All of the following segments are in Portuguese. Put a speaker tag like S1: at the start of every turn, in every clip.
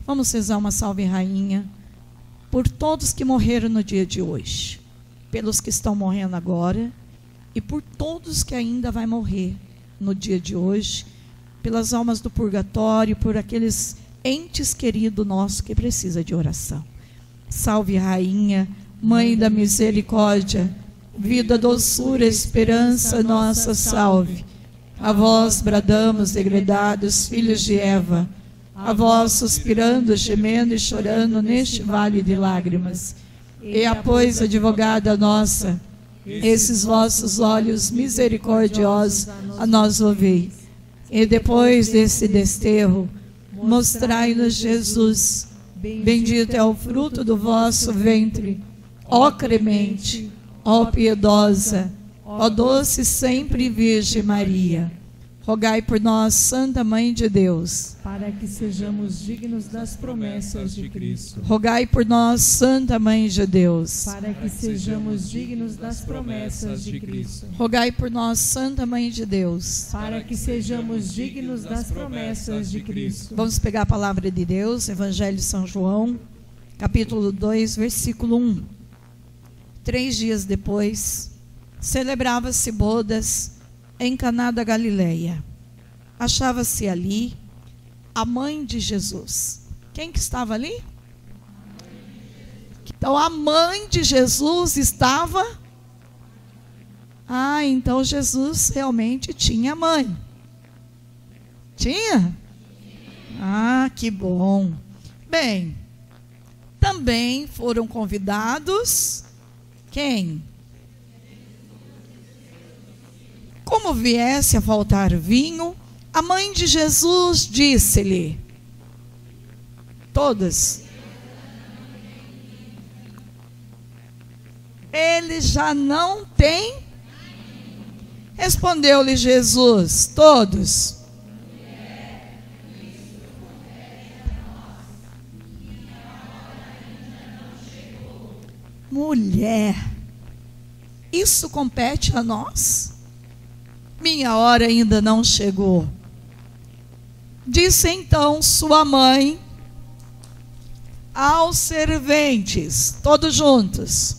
S1: Vamos rezar uma salve rainha por todos que morreram no dia de hoje, pelos que estão morrendo agora e por todos que ainda vai morrer no dia de hoje, pelas almas do purgatório, por aqueles entes queridos nossos que precisam de oração. Salve rainha, mãe da misericórdia, vida, doçura, esperança, nossa salve. A vós bradamos, degredados filhos de Eva, a vós suspirando, gemendo e chorando neste vale de lágrimas. E pois, advogada nossa, esses vossos olhos misericordiosos a nós ouvei. E depois desse desterro, mostrai-nos Jesus. Bendito é o fruto do vosso ventre, ó clemente, ó piedosa, ó doce sempre Virgem Maria. Rogai por nós, Santa Mãe de Deus,
S2: para que sejamos dignos das promessas de Cristo.
S1: Rogai por nós, Santa Mãe de Deus,
S2: para que sejamos dignos das promessas de Cristo.
S1: Rogai por nós, Santa Mãe de Deus,
S2: para que sejamos dignos das promessas de Cristo.
S1: Vamos pegar a palavra de Deus, Evangelho de São João, capítulo 2, versículo 1. 3 dias depois, celebrava-se bodas em Caná da Galileia. Achava-se ali a mãe de Jesus. Quem que estava ali? Então a mãe de Jesus estava... então Jesus realmente tinha mãe. Tinha? Que bom. Bem, também foram convidados... Quem? Como viesse a faltar vinho, a mãe de Jesus disse-lhe: todas. Ele já não tem? Respondeu-lhe Jesus: todos. Mulher, isso compete a nós? Minha hora ainda não chegou. Disse então sua mãe aos serventes, todos juntos.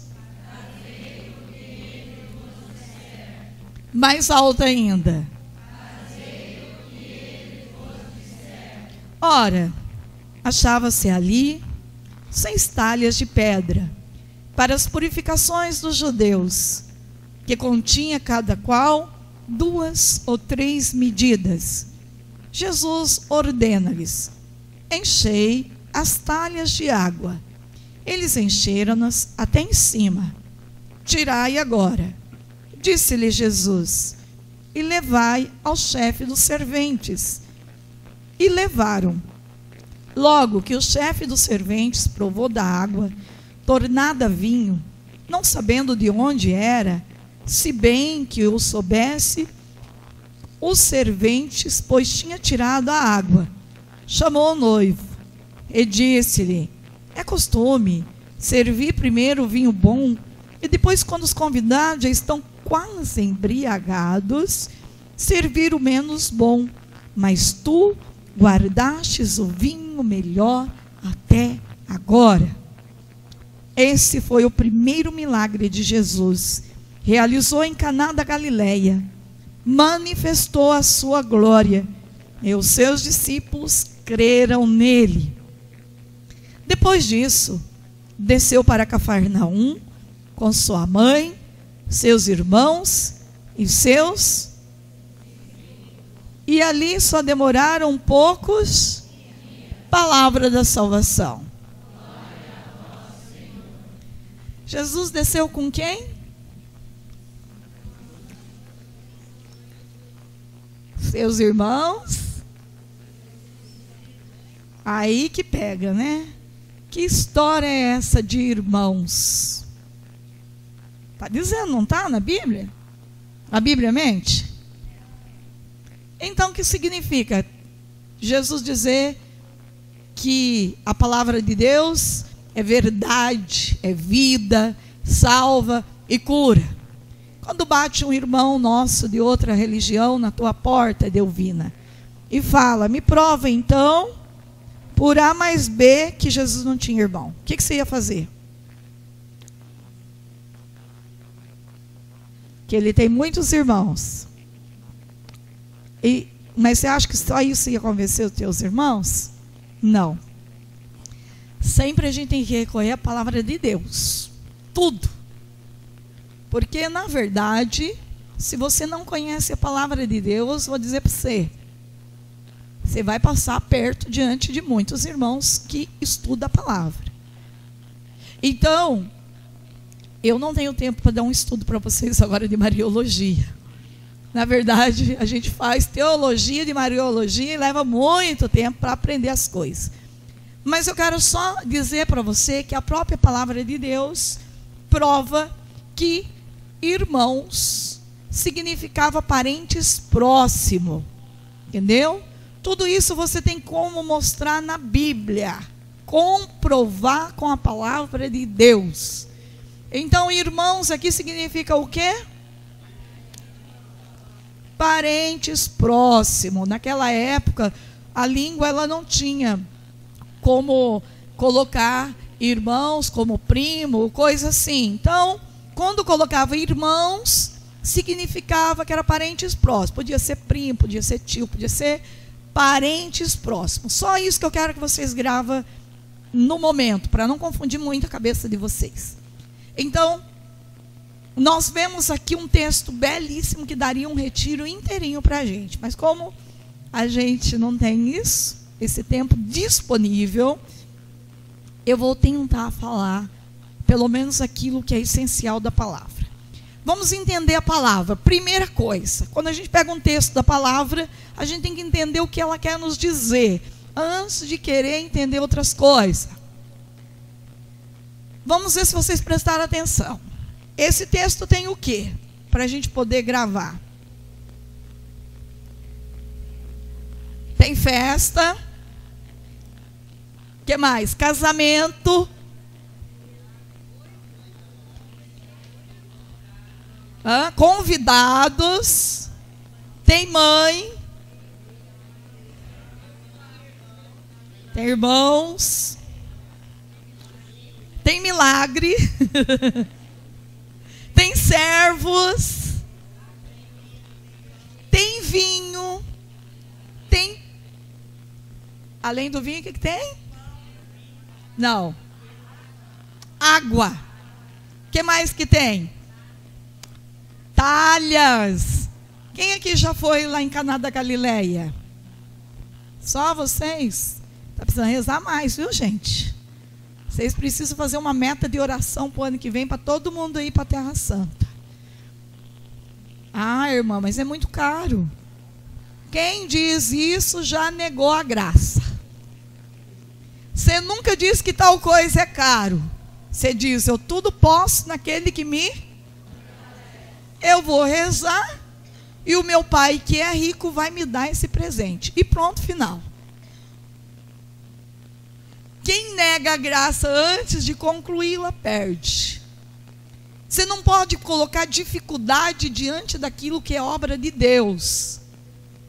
S1: Mais alto ainda. Ora, achava-se ali 6 talhas de pedra para as purificações dos judeus, que continha cada qual 2 ou 3 medidas. Jesus ordena-lhes: enchei as talhas de água. Eles encheram-nas até em cima. Tirai agora, disse-lhe Jesus, e levai ao chefe dos serventes. E levaram. Logo que o chefe dos serventes provou da água, tornada vinho, não sabendo de onde era, se bem que o soubesse, os serventes, pois tinha tirado a água, chamou o noivo e disse-lhe: é costume servir primeiro o vinho bom e depois, quando os convidados já estão quase embriagados, servir o menos bom. Mas tu guardastes o vinho melhor até agora. Esse foi o primeiro milagre de Jesus. Realizou em Caná da Galileia. Manifestou a sua glória. E os seus discípulos creram nele. Depois disso, desceu para Cafarnaum com sua mãe, seus irmãos e seus. E ali só demoraram poucos. Palavra da salvação. Jesus desceu com quem? Seus irmãos. Aí que pega, né? Que história é essa de irmãos? Está dizendo, não está na Bíblia? A Bíblia mente? Então, o que significa? Jesus dizer que a palavra de Deus é verdade, é vida, salva e cura. Quando bate um irmão nosso de outra religião na tua porta, Delvina, e fala: me prova então, por A mais B que Jesus não tinha irmão, o que você ia fazer? Que ele tem muitos irmãos. Mas você acha que só isso ia convencer os teus irmãos? Não. Sempre a gente tem que recorrer à palavra de Deus. Tudo. Porque, na verdade, se você não conhece a palavra de Deus, vou dizer para você, você vai passar perto diante de muitos irmãos que estudam a palavra. Então, eu não tenho tempo para dar um estudo para vocês agora de Mariologia. Na verdade, a gente faz teologia de Mariologia e leva muito tempo para aprender as coisas. Mas eu quero só dizer para você que a própria palavra de Deus prova que irmãos significava parentes próximos. Entendeu? Tudo isso você tem como mostrar na Bíblia. Comprovar com a palavra de Deus. Então, irmãos aqui significa o quê? Parentes próximos. Naquela época, a língua ela não tinha como colocar irmãos como primo, coisa assim. Então, quando colocava irmãos, significava que era parentes próximos. Podia ser primo, podia ser tio, podia ser parentes próximos. Só isso que eu quero que vocês gravem no momento, para não confundir muito a cabeça de vocês. Então, nós vemos aqui um texto belíssimo que daria um retiro inteirinho para a gente. Mas como a gente não tem isso, esse tempo disponível, eu vou tentar falar pelo menos aquilo que é essencial da palavra. Vamos entender a palavra. Primeira coisa, quando a gente pega um texto da palavra, a gente tem que entender o que ela quer nos dizer, antes de querer entender outras coisas. Vamos ver se vocês prestaram atenção. Esse texto tem o quê? Para a gente poder gravar. Tem festa. O que mais? Casamento. Convidados. Tem mãe. Tem irmãos. Tem milagre. Tem servos. Tem vinho. Tem. Além do vinho, o que tem? Não. Água. O que mais que tem? Talhas. Quem aqui já foi lá em Caná da Galileia? Só vocês? Está precisando rezar mais, viu, gente? Vocês precisam fazer uma meta de oração para o ano que vem, para todo mundo ir para a Terra Santa. Ah, irmã, mas é muito caro. Quem diz isso já negou a graça. Você nunca diz que tal coisa é caro. Você diz, eu tudo posso naquele que me... Eu vou rezar e o meu pai, que é rico, vai me dar esse presente. E pronto, final. Quem nega a graça antes de concluí-la, perde. Você não pode colocar dificuldade diante daquilo que é obra de Deus.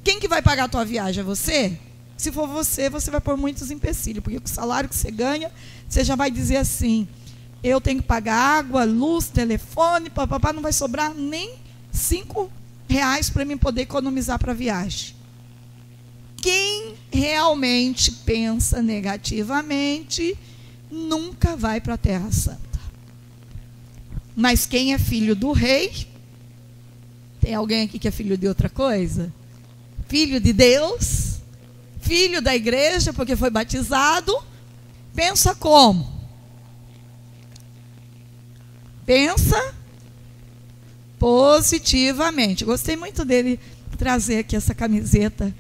S1: Quem que vai pagar a tua viagem? É você? Se for você, você vai pôr muitos empecilhos, porque com o salário que você ganha, você já vai dizer assim, eu tenho que pagar água, luz, telefone, papapá, não vai sobrar nem R$5 para mim poder economizar para a viagem. Quem realmente pensa negativamente, nunca vai para a Terra Santa. Mas quem é filho do rei, tem alguém aqui que é filho de outra coisa? Filho de Deus, filho da igreja, porque foi batizado, pensa como? Pensa positivamente. Gostei muito dele trazer aqui essa camiseta,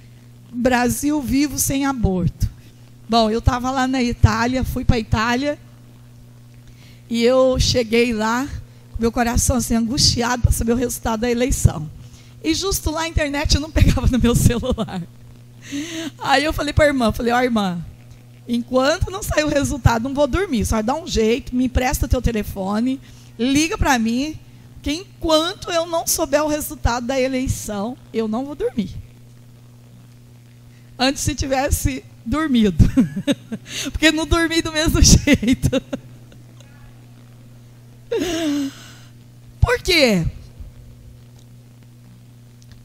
S1: Brasil vivo sem aborto. Bom, eu estava lá na Itália, fui para a Itália, e eu cheguei lá, meu coração assim, angustiado para saber o resultado da eleição. E justo lá a internet não pegava no meu celular. Aí eu falei para a irmã, ó, irmã, enquanto não sair o resultado, não vou dormir, só dá um jeito, me empresta teu telefone, liga para mim, que enquanto eu não souber o resultado da eleição, eu não vou dormir. Antes, se tivesse dormido. Porque não dormi do mesmo jeito. Por quê?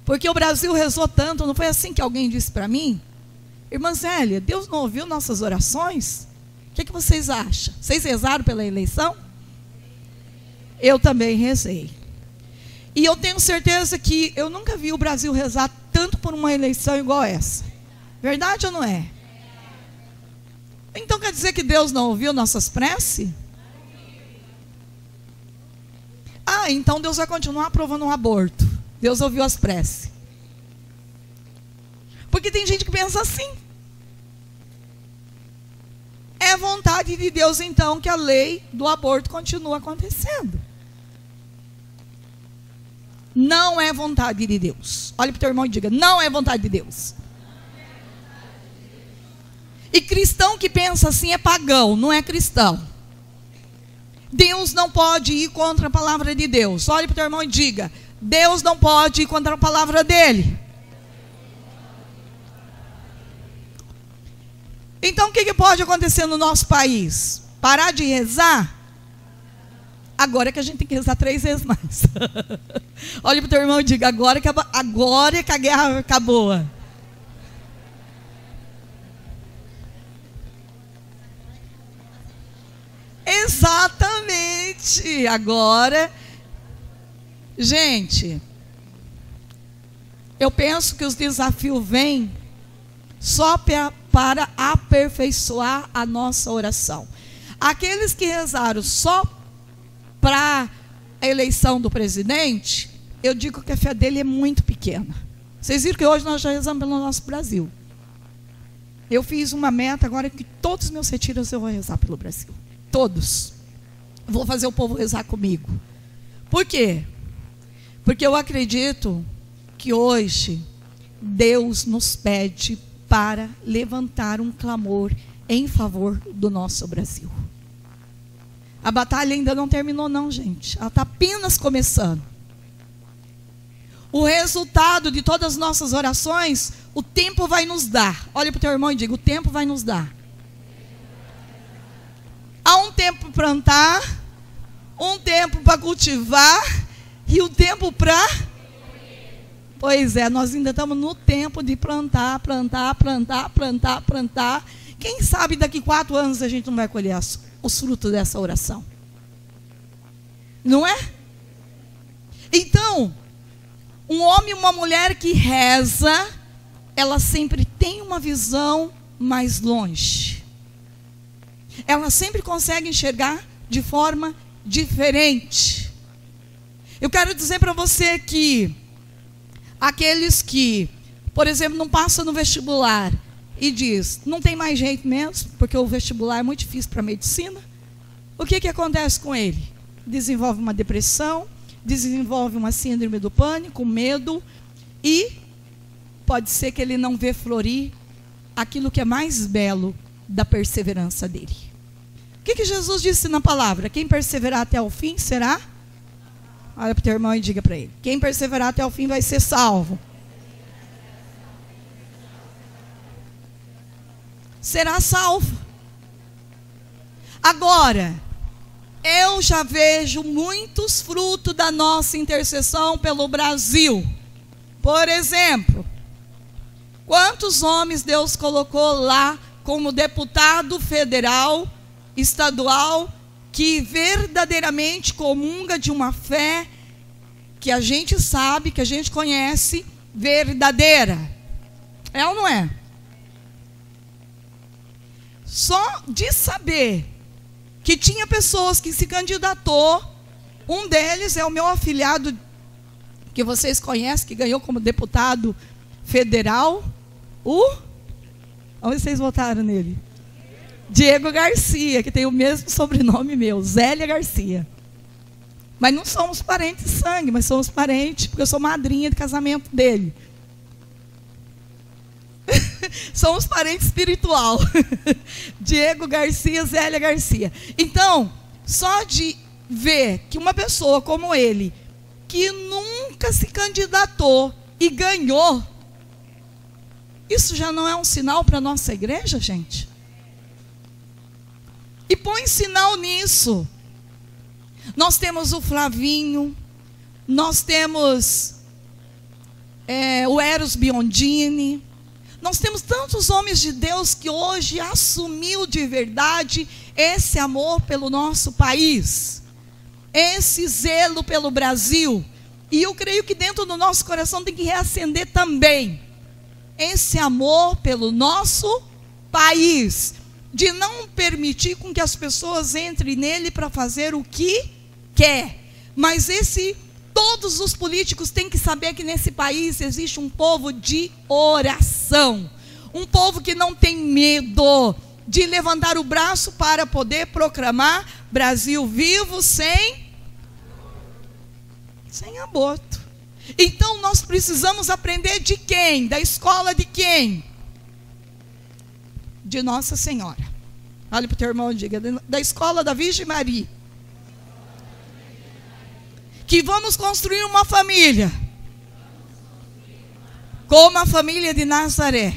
S1: Porque o Brasil rezou tanto, não foi assim que alguém disse para mim? Irmã Zélia, Deus não ouviu nossas orações? O que vocês acham? Vocês rezaram pela eleição? Eu também rezei. E eu tenho certeza que eu nunca vi o Brasil rezar tanto por uma eleição igual essa. Verdade ou não é? Então quer dizer que Deus não ouviu nossas preces? Ah, então Deus vai continuar aprovando um aborto. Deus ouviu as preces. Porque tem gente que pensa assim. É vontade de Deus, então, que a lei do aborto continue acontecendo. Não é vontade de Deus. Olhe para o teu irmão e diga, não é vontade de Deus. E cristão que pensa assim é pagão, não é cristão. Deus não pode ir contra a palavra de Deus. Olhe para o teu irmão e diga, Deus não pode ir contra a palavra dele. Então o que pode acontecer no nosso país? Parar de rezar? Agora é que a gente tem que rezar 3 vezes mais. Olhe para o teu irmão e diga, agora é que a guerra acabou. Exatamente. Agora, gente, eu penso que os desafios vêm só para aperfeiçoar a nossa oração. Aqueles que rezaram só para a eleição do presidente, eu digo que a fé dele é muito pequena. Vocês viram que hoje nós já rezamos pelo nosso Brasil. Eu fiz uma meta agora que todos os meus retiros eu vou rezar pelo Brasil. Todos. Vou fazer o povo rezar comigo. Por quê? Porque eu acredito que hoje Deus nos pede para levantar um clamor em favor do nosso Brasil. A batalha ainda não terminou não, gente. Ela está apenas começando. O resultado de todas as nossas orações, o tempo vai nos dar. Olha para o teu irmão e diga, o tempo vai nos dar. Há um tempo para plantar, um tempo para cultivar e um tempo para... Pois é, nós ainda estamos no tempo de plantar. Quem sabe daqui 4 anos a gente não vai colher os frutos dessa oração. Não é? Então, um homem e uma mulher que reza, ela sempre tem uma visão mais longe. Ela sempre consegue enxergar de forma diferente. Eu quero dizer para você que aqueles que, por exemplo, não passam no vestibular e diz, não tem mais jeito mesmo, porque o vestibular é muito difícil para a medicina, o que acontece com ele? Desenvolve uma depressão, desenvolve uma síndrome do pânico, medo, e pode ser que ele não vê florir aquilo que é mais belo da perseverança dele. O que Jesus disse na palavra? Quem perseverar até o fim será... Olha para o teu irmão e diga para ele, quem perseverar até o fim vai ser salvo. Será salvo. Agora, eu já vejo muitos frutos da nossa intercessão pelo Brasil. Por exemplo, quantos homens Deus colocou lá como deputado federal, estadual, que verdadeiramente comunga de uma fé que a gente sabe, que a gente conhece, verdadeira. É ou não é? Só de saber que tinha pessoas que se candidatou, um deles é o meu afilhado, que vocês conhecem, que ganhou como deputado federal, onde vocês votaram nele? Diego Garcia, que tem o mesmo sobrenome meu, Zélia Garcia. Mas não somos parentes de sangue, mas somos parentes, porque eu sou madrinha de casamento dele. Somos parentes espiritual. Diego Garcia, Zélia Garcia. Então, só de ver que uma pessoa como ele, que nunca se candidatou e ganhou, Isso já não é um sinal para a nossa igreja, gente? E põe sinal nisso. Nós temos o Flavinho, nós temos o Eros Biondini, nós temos tantos homens de Deus que hoje assumiu de verdade esse amor pelo nosso país, esse zelo pelo Brasil. E eu creio que dentro do nosso coração tem que reacender também esse amor pelo nosso país, de não permitir com que as pessoas entrem nele para fazer o que quer. Mas todos os políticos têm que saber que nesse país existe um povo de oração, um povo que não tem medo de levantar o braço para poder proclamar Brasil vivo sem aborto. Então nós precisamos aprender de quem? Da escola de quem? De Nossa Senhora. Olha para o teu irmão e diga: da escola da Virgem Maria. Que vamos construir uma família como a família de Nazaré.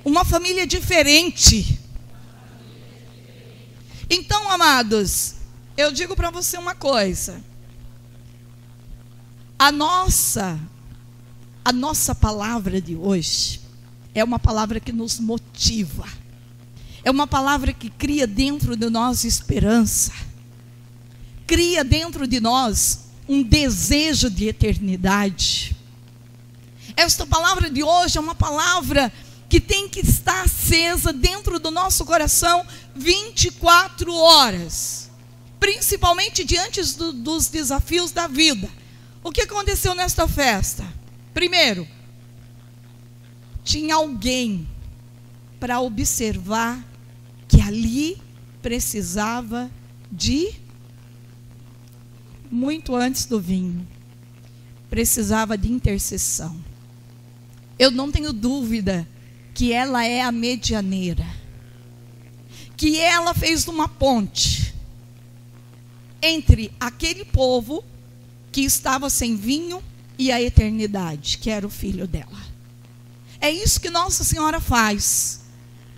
S1: Uma família diferente. Então, amados, eu digo para você uma coisa. A nossa palavra de hoje é uma palavra que nos motiva. É uma palavra que cria dentro de nós esperança. Cria dentro de nós um desejo de eternidade. Esta palavra de hoje é uma palavra que tem que estar acesa dentro do nosso coração 24 horas. Principalmente diante dos desafios da vida. O que aconteceu nesta festa? Primeiro, tinha alguém para observar que ali precisava de, muito antes do vinho, precisava de intercessão. Eu não tenho dúvida que ela é a medianeira, que ela fez uma ponte entre aquele povo que estava sem vinho e a eternidade, que era o filho dela. É isso que Nossa Senhora faz.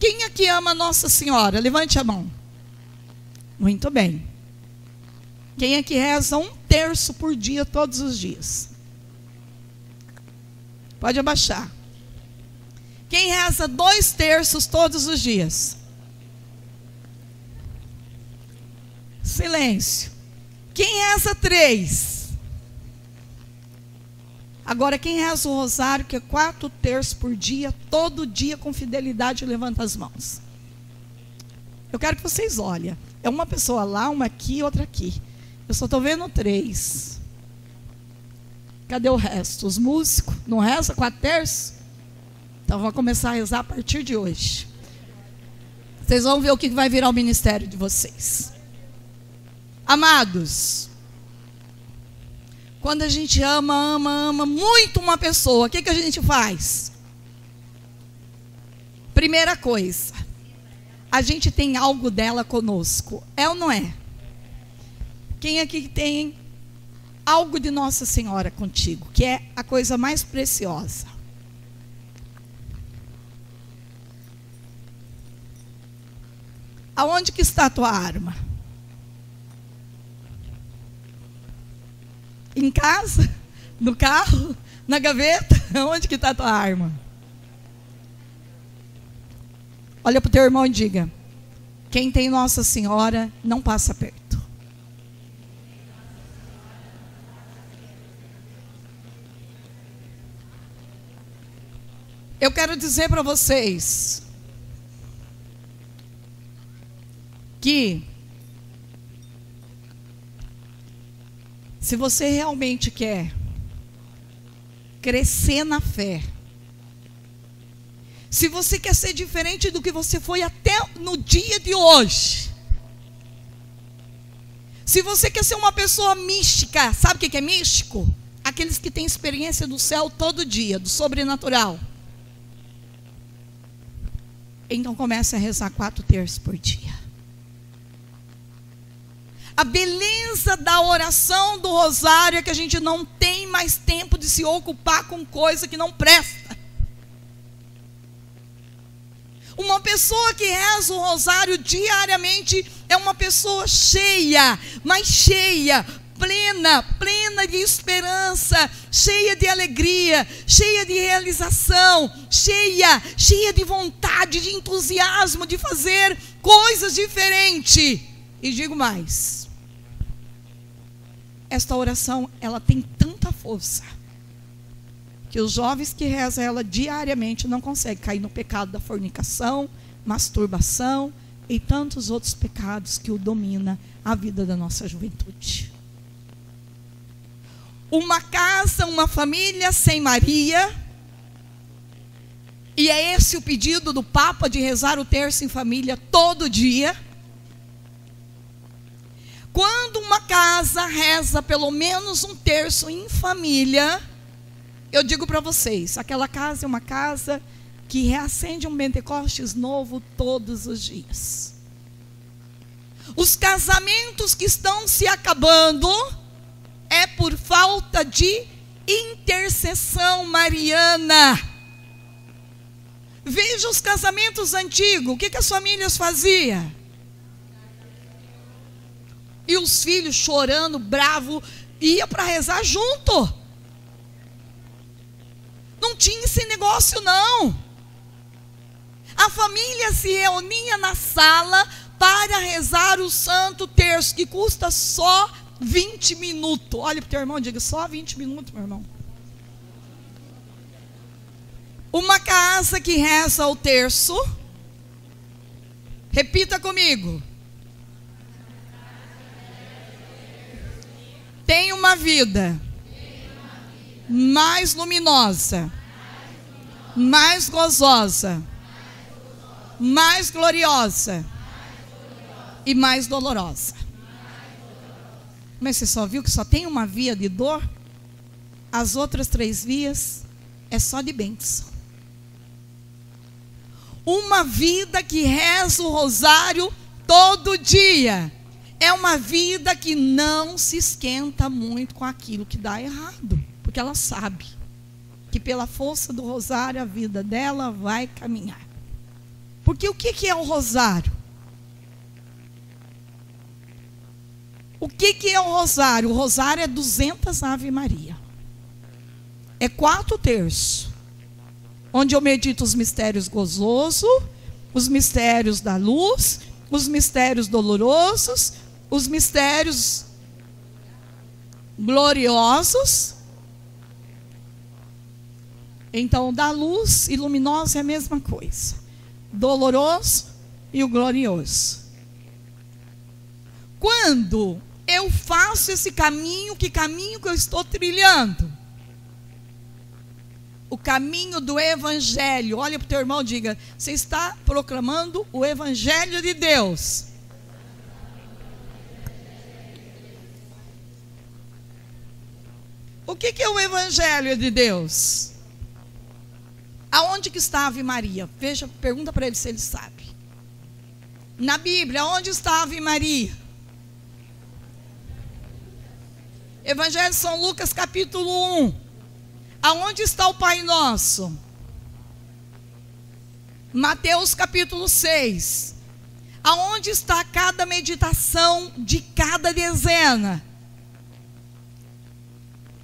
S1: Quem aqui ama Nossa Senhora? Levante a mão. Muito bem. Quem aqui reza 1/3 por dia, todos os dias? Pode abaixar. Quem reza 2/3 todos os dias? Silêncio. Quem reza 3? Agora, quem reza o rosário, que é 4/3 por dia, todo dia com fidelidade, levanta as mãos. Eu quero que vocês olhem. É uma pessoa lá, uma aqui e outra aqui. Eu só estou vendo 3. Cadê o resto? Os músicos? Não reza 4/3? Então, vou começar a rezar a partir de hoje. Vocês vão ver o que vai virar o ministério de vocês. Amados, quando a gente ama muito uma pessoa, o que a gente faz? Primeira coisa, a gente tem algo dela conosco. É ou não é? Quem aqui tem algo de Nossa Senhora contigo, que é a coisa mais preciosa? Aonde que está a tua arma? Em casa? No carro? Na gaveta? Onde que está a tua arma? Olha para o teu irmão e diga: quem tem Nossa Senhora não passa perto. Eu quero dizer para vocês que se você realmente quer crescer na fé, se você quer ser diferente do que você foi até no dia de hoje, se você quer ser uma pessoa mística, sabe o que é místico? Aqueles que têm experiência do céu todo dia, do sobrenatural. Então comece a rezar 4/3 por dia. A beleza da oração do rosário é que a gente não tem mais tempo de se ocupar com coisa que não presta. Uma pessoa que reza o rosário diariamente é uma pessoa cheia, mas cheia, plena de esperança, cheia de alegria, cheia de realização, cheia de vontade, de entusiasmo, de fazer coisas diferentes. E digo mais, esta oração, ela tem tanta força, que os jovens que rezam ela diariamente não conseguem cair no pecado da fornicação, masturbação e tantos outros pecados que o domina a vida da nossa juventude. Uma casa, uma família sem Maria, e é esse o pedido do Papa de rezar o terço em família todo dia. Quando uma casa reza pelo menos um terço em família, eu digo para vocês, aquela casa é uma casa que reacende um Pentecostes novo todos os dias. Os casamentos que estão se acabando é por falta de intercessão mariana. Veja os casamentos antigos, o que as famílias faziam? E os filhos chorando, bravo, ia para rezar junto. Não tinha esse negócio não. A família se reunia na sala para rezar o Santo Terço, que custa só 20 minutos. Olha para o teu irmão e diga, só 20 minutos, meu irmão. Uma casa que reza o terço, repita comigo, tem uma vida mais luminosa, mais gozosa, mais gloriosa e mais dolorosa. Mas você só viu que só tem uma via de dor? As outras 3 vias é só de bênção. Uma vida que reza o rosário todo dia é uma vida que não se esquenta muito com aquilo que dá errado, porque ela sabe que pela força do rosário a vida dela vai caminhar. Porque o que é o rosário? O que é o rosário? O rosário é 200 Ave Maria. É 4 terços, onde eu medito os mistérios gozosos, os mistérios da luz, os mistérios dolorosos, os mistérios gloriosos. Então, da luz e luminosa é a mesma coisa. Doloroso e o glorioso. Quando eu faço esse caminho, que caminho que eu estou trilhando? O caminho do Evangelho. Olha para o teu irmão e diga, você está proclamando o Evangelho de Deus. O que é o Evangelho de Deus? Aonde que está a Ave Maria? Veja, pergunta para ele se ele sabe. Na Bíblia, onde está a Ave Maria? Evangelho de São Lucas, capítulo 1. Aonde está o Pai Nosso? Mateus, capítulo 6. Aonde está cada meditação de cada dezena?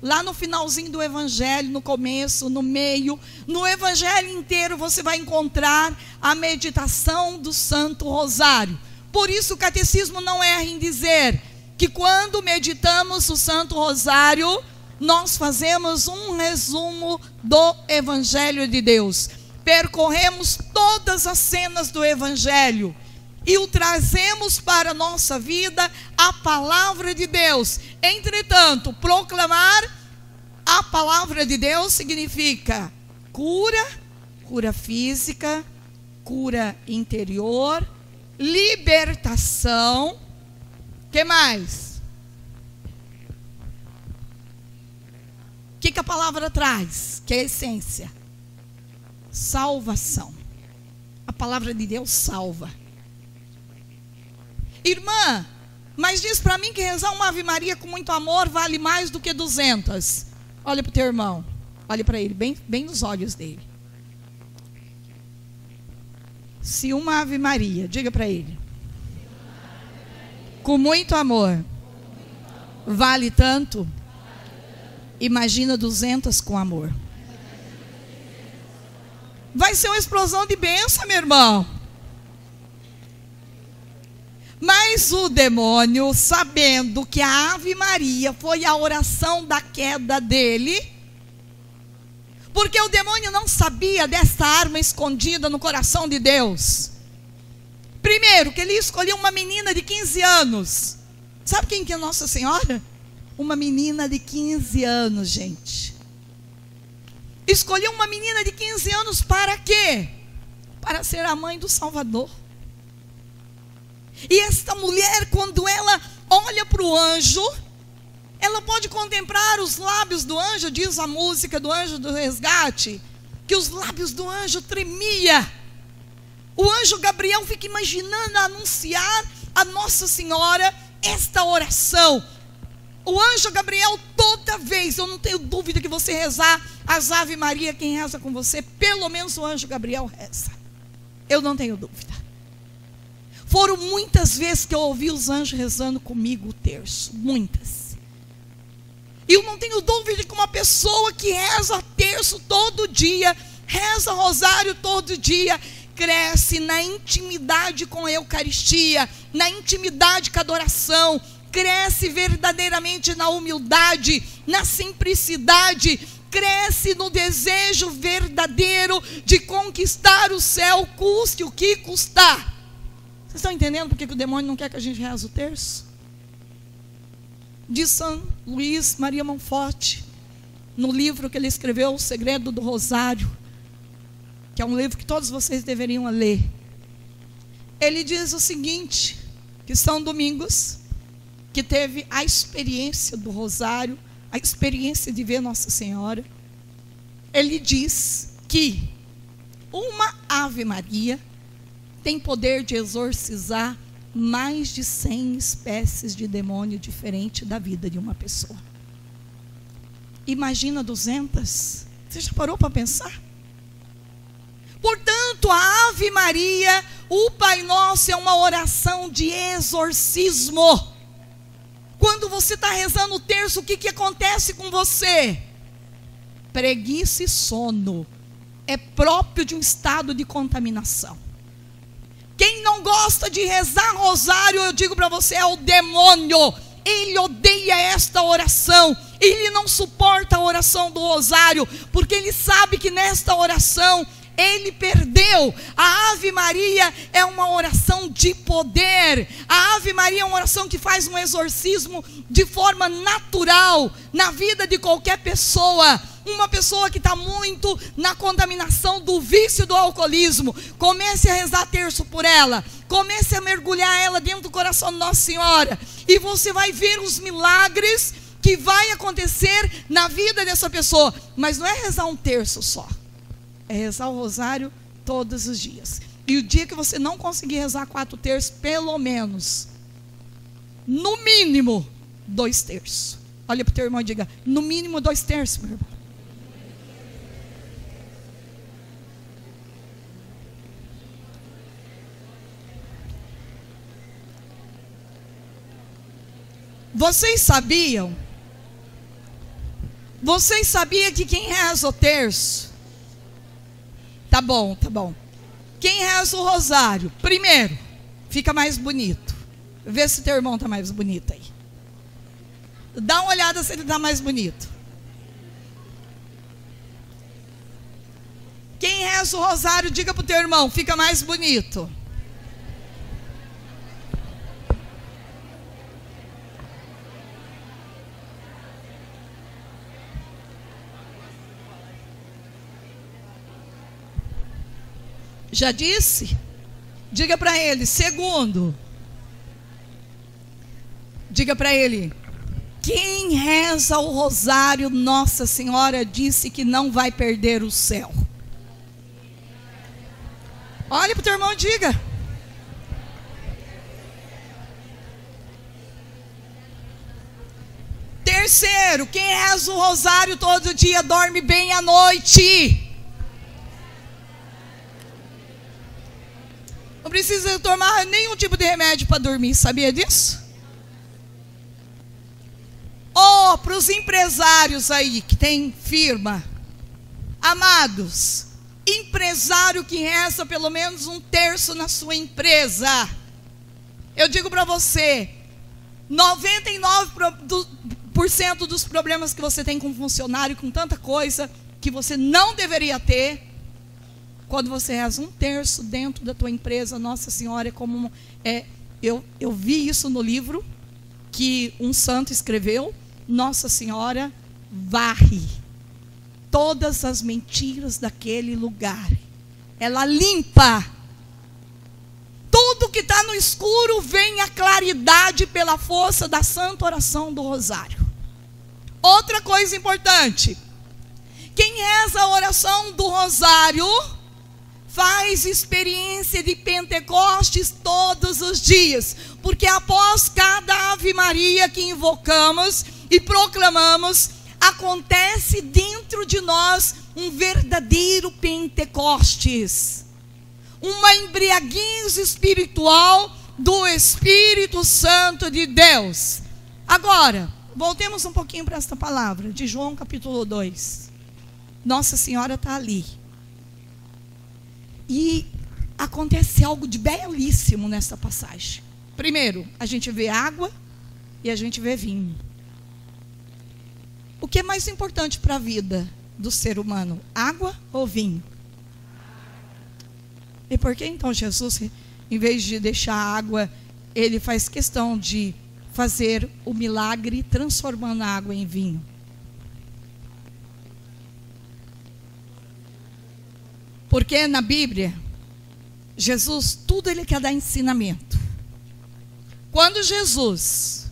S1: Lá no finalzinho do Evangelho, no começo, no meio, no Evangelho inteiro você vai encontrar a meditação do Santo Rosário. Por isso o catecismo não erra em dizer que quando meditamos o Santo Rosário, nós fazemos um resumo do Evangelho de Deus. Percorremos todas as cenas do Evangelho e o trazemos para a nossa vida, a palavra de Deus. Entretanto, proclamar a palavra de Deus significa cura física, cura interior, libertação. Que mais? O que a palavra traz? Que é a essência. Salvação. A palavra de Deus salva. Irmã, mas diz para mim que rezar uma Ave Maria com muito amor vale mais do que 200. Olha para o teu irmão. Olha para ele, bem nos olhos dele. Se uma Ave Maria, diga para ele, com muito amor, vale tanto, imagina 200 com amor. Vai ser uma explosão de bênção, meu irmão. Mas o demônio, sabendo que a Ave Maria foi a oração da queda dele, porque o demônio não sabia dessa arma escondida no coração de Deus. Primeiro, que ele escolheu uma menina de 15 anos. Sabe quem que é Nossa Senhora? Uma menina de 15 anos, gente. Escolheu uma menina de 15 anos para quê? Para ser a mãe do Salvador. E esta mulher, quando ela olha para o anjo, ela pode contemplar os lábios do anjo, diz a música do Anjo do Resgate, que os lábios do anjo tremia. O anjo Gabriel fica imaginando anunciar a Nossa Senhora esta oração. O anjo Gabriel, toda vez, eu não tenho dúvida que você rezar as Ave Maria, quem reza com você, pelo menos o anjo Gabriel reza. Eu não tenho dúvida. Foram muitas vezes que eu ouvi os anjos rezando comigo o terço, muitas. E eu não tenho dúvida que uma pessoa que reza terço todo dia, reza rosário todo dia, cresce na intimidade com a Eucaristia, na intimidade com a adoração, cresce verdadeiramente na humildade, na simplicidade, cresce no desejo verdadeiro de conquistar o céu, custe o que custar. Vocês estão entendendo porque que o demônio não quer que a gente reze o terço? De São Luís Maria Monforte, no livro que ele escreveu, O Segredo do Rosário, que é um livro que todos vocês deveriam ler. Ele diz o seguinte, que são domingos que teve a experiência do rosário, a experiência de ver Nossa Senhora. Ele diz que uma Ave Maria tem poder de exorcizar mais de 100 espécies de demônio diferente da vida de uma pessoa. Imagina 200? Você já parou para pensar? Portanto, a Ave Maria, o Pai Nosso é uma oração de exorcismo. Quando você está rezando o terço, o que acontece com você? Preguiça e sono. É próprio de um estado de contaminação. Quem não gosta de rezar rosário, eu digo para você, é o demônio. Ele odeia esta oração. Ele não suporta a oração do rosário, porque ele sabe que nesta oração ele perdeu. A Ave Maria é uma oração de poder. A Ave Maria é uma oração que faz um exorcismo de forma natural na vida de qualquer pessoa. Uma pessoa que está muito na contaminação do vício do alcoolismo, comece a rezar terço por ela, comece a mergulhar ela dentro do coração de Nossa Senhora, e você vai ver os milagres que vai acontecer na vida dessa pessoa. Mas não é rezar um terço só, é rezar o rosário todos os dias. E o dia que você não conseguir rezar 4 terços, pelo menos, no mínimo, 2 terços. Olha para o teu irmão e diga, no mínimo 2 terços, meu irmão. Vocês sabiam que quem reza o terço, tá bom, quem reza o rosário, primeiro, fica mais bonito. Vê se teu irmão está mais bonito aí. Dá uma olhada se ele está mais bonito. Quem reza o rosário, diga para o teu irmão, fica mais bonito. Já disse? Diga para ele. Segundo, diga para ele, quem reza o rosário, Nossa Senhora disse que não vai perder o céu. Olha para o teu irmão e diga. Terceiro, quem reza o rosário todo dia dorme bem à noite. precisa tomar nenhum tipo de remédio para dormir, sabia disso? Oh, para os empresários aí que tem firma, amados, empresário que resta pelo menos 1/3 na sua empresa, eu digo para você, 99% dos problemas que você tem com funcionário, com tanta coisa que você não deveria ter, quando você reza 1/3 dentro da tua empresa, Nossa Senhora é como... Eu vi isso no livro que um santo escreveu. Nossa Senhora varre todas as mentiras daquele lugar. Ela limpa. Tudo que está no escuro vem a claridade pela força da santa oração do rosário. Outra coisa importante. Quem reza a oração do rosário faz experiência de Pentecostes todos os dias, porque após cada Ave Maria que invocamos e proclamamos, acontece dentro de nós um verdadeiro Pentecostes, uma embriaguez espiritual do Espírito Santo de Deus. Agora, voltemos um pouquinho para esta palavra de João capítulo 2. Nossa Senhora está ali. E acontece algo de belíssimo nessa passagem. Primeiro, a gente vê água e a gente vê vinho. O que é mais importante para a vida do ser humano? Água ou vinho? E por que então Jesus, em vez de deixar a água, ele faz questão de fazer o milagre transformando a água em vinho? Porque na Bíblia, Jesus, tudo ele quer dar ensinamento. Quando Jesus,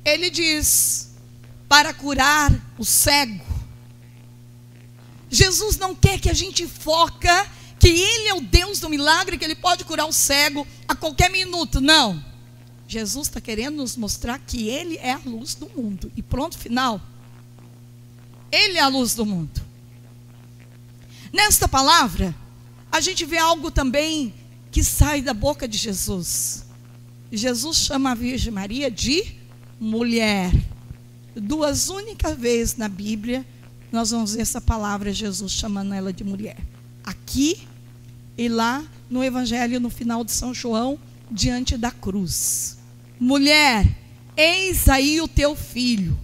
S1: ele diz para curar o cego, Jesus não quer que a gente foca que ele é o Deus do milagre, que ele pode curar o cego a qualquer minuto. Não. Jesus está querendo nos mostrar que ele é a luz do mundo. E pronto, final. Ele é a luz do mundo. Nesta palavra, a gente vê algo também que sai da boca de Jesus. Jesus chama a Virgem Maria de mulher. 2 únicas vezes na Bíblia, nós vamos ver essa palavra, Jesus chamando ela de mulher. Aqui e lá no Evangelho, no final de São João, diante da cruz. Mulher, eis aí o teu filho.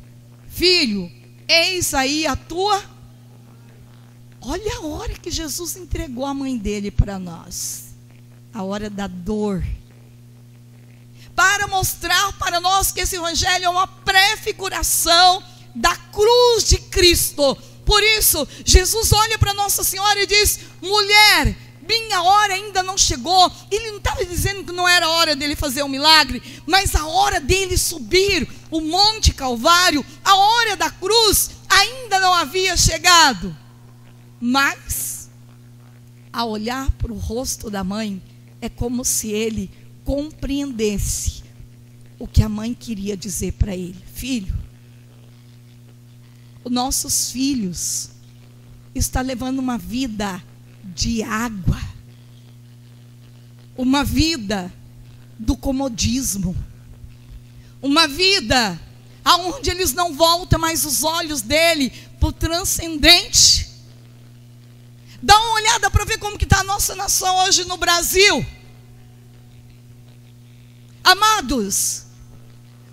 S1: Filho, eis aí a tua... Olha a hora que Jesus entregou a mãe dele para nós. A hora da dor. Para mostrar para nós que esse evangelho é uma prefiguração da cruz de Cristo. Por isso, Jesus olha para Nossa Senhora e diz: mulher, minha hora ainda não chegou. Ele não estava dizendo que não era a hora dele fazer um milagre, mas a hora dele subir o Monte Calvário, a hora da cruz, ainda não havia chegado. Mas, ao olhar para o rosto da mãe, é como se ele compreendesse o que a mãe queria dizer para ele. Filho, os nossos filhos estão levando uma vida de água, uma vida do comodismo, uma vida aonde eles não voltam mais os olhos dele para o transcendente. Dá uma olhada para ver como que está a nossa nação hoje no Brasil. Amados,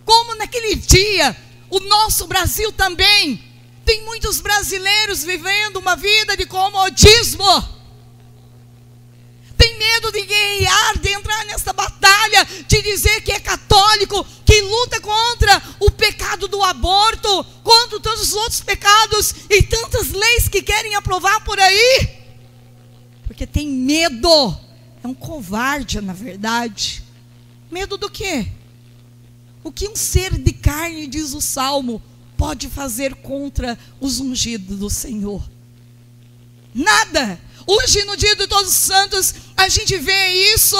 S1: como naquele dia, o nosso Brasil também, tem muitos brasileiros vivendo uma vida de comodismo. Tem medo de guerrear, de entrar nessa batalha, de dizer que é católico, que luta contra o pecado do aborto, contra todos os outros pecados e tantas leis que querem aprovar por aí. Porque tem medo, é um covarde na verdade. Medo do quê? O que um ser de carne, diz o Salmo, pode fazer contra os ungidos do Senhor? Nada. Hoje no dia de Todos os Santos a gente vê isso.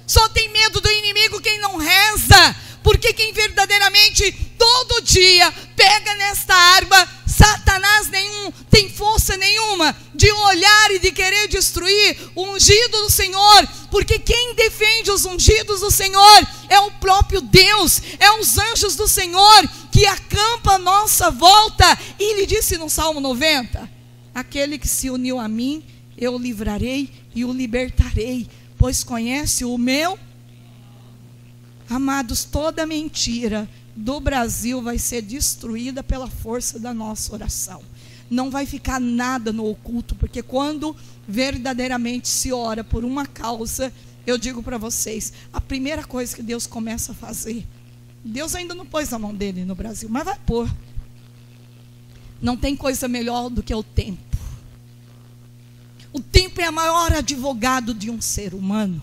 S1: Só tem medo do inimigo quem não reza, porque quem verdadeiramente todo dia pega nesta arma, Satanás nenhum tem força nenhuma de olhar e de querer destruir o ungido do Senhor, porque quem defende os ungidos do Senhor é o próprio Deus, é os anjos do Senhor que acampam à nossa volta. E ele disse no Salmo 90, aquele que se uniu a mim, eu o livrarei e o libertarei, pois conhece o meu. Amados, toda mentira do Brasil vai ser destruída pela força da nossa oração. Não vai ficar nada no oculto, porque quando verdadeiramente se ora por uma causa, eu digo para vocês, a primeira coisa que Deus começa a fazer, Deus ainda não pôs a mão dele no Brasil, mas vai pôr. Não tem coisa melhor do que o tempo. O tempo é o maior advogado de um ser humano.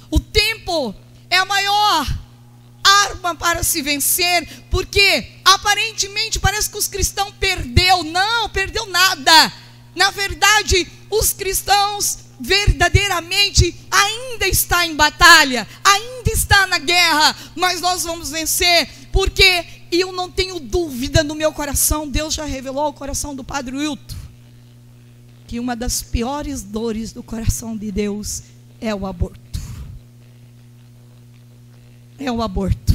S1: O tempo é a maior arma para se vencer, porque aparentemente parece que os cristãos não perdeu nada. Na verdade, os cristãos verdadeiramente ainda estão em batalha, ainda está na guerra, mas nós vamos vencer, porque eu não tenho dúvida no meu coração, Deus já revelou ao coração do Padre Wilton, que uma das piores dores do coração de Deus é o aborto. É o aborto.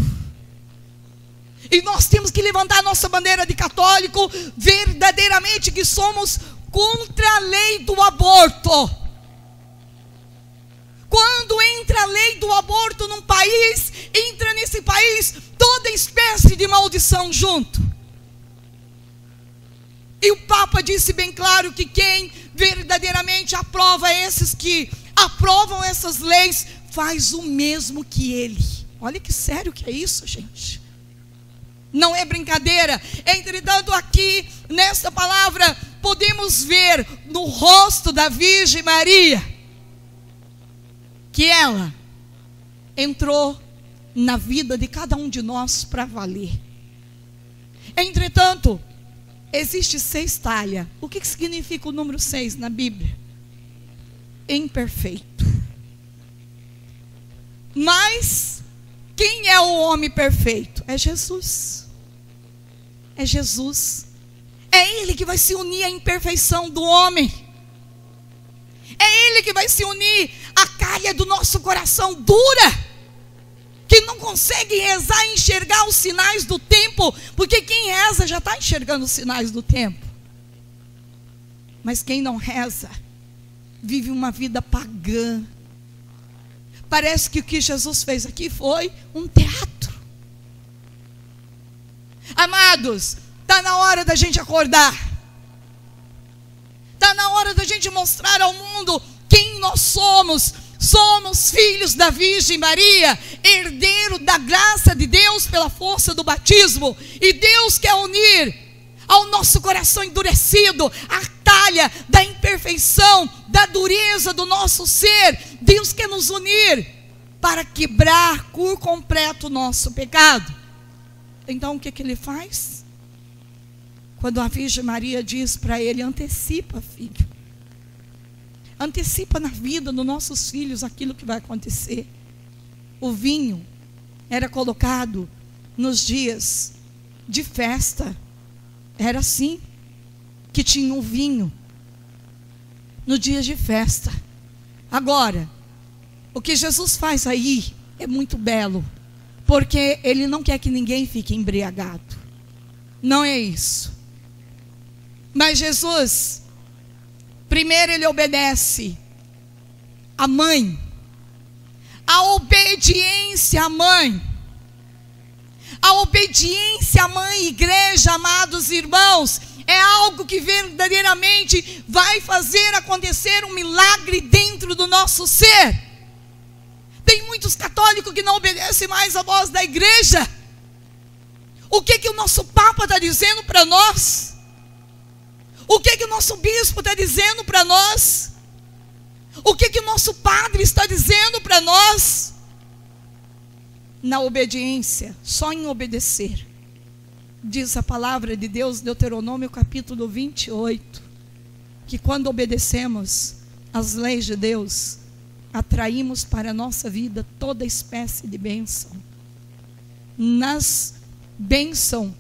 S1: E nós temos que levantar a nossa bandeira de católico, verdadeiramente que somos contra a lei do aborto. Quando entra a lei do aborto num país, entra nesse país toda espécie de maldição junto. E o Papa disse bem claro que quem verdadeiramente aprova esses que aprovam essas leis, faz o mesmo que ele. Olha que sério que é isso, gente. Não é brincadeira. Entretanto, aqui, nesta palavra, podemos ver no rosto da Virgem Maria, que ela entrou na vida de cada um de nós para valer. Entretanto, existe 6 talhas. O que significa o número 6 na Bíblia? Imperfeito. Mas quem é o homem perfeito? É Jesus. É Jesus. É Ele que vai se unir à imperfeição do homem. É Ele que vai se unir à calha do nosso coração dura, que não consegue rezar e enxergar os sinais do tempo, porque quem reza já está enxergando os sinais do tempo. Mas quem não reza, vive uma vida pagã. Parece que o que Jesus fez aqui foi um teatro. Amados, está na hora da gente acordar. Está na hora da gente mostrar ao mundo quem nós somos. Somos filhos da Virgem Maria, herdeiro da graça de Deus pela força do batismo. E Deus quer unir ao nosso coração endurecido a talha da imperfeição, da dureza do nosso ser. Deus quer nos unir para quebrar por completo o nosso pecado. Então o que Ele faz? Quando a Virgem Maria diz para ele: antecipa, filho. Antecipa na vida dos nossos filhos aquilo que vai acontecer. O vinho era colocado nos dias de festa. Era assim que tinha o vinho no dia de festa. Agora, o que Jesus faz aí é muito belo, porque Ele não quer que ninguém fique embriagado. Não é isso. Mas Jesus, primeiro Ele obedece a mãe. A obediência à mãe. A obediência à mãe igreja, amados irmãos, é algo que verdadeiramente vai fazer acontecer um milagre dentro do nosso ser. Tem muitos católicos que não obedecem mais à voz da igreja. O que o nosso Papa está dizendo para nós? O que o nosso bispo está dizendo para nós? O que o nosso padre está dizendo para nós? Na obediência, só em obedecer. Diz a palavra de Deus, Deuteronômio capítulo 28, que quando obedecemos às leis de Deus, atraímos para a nossa vida toda espécie de bênção. Bênção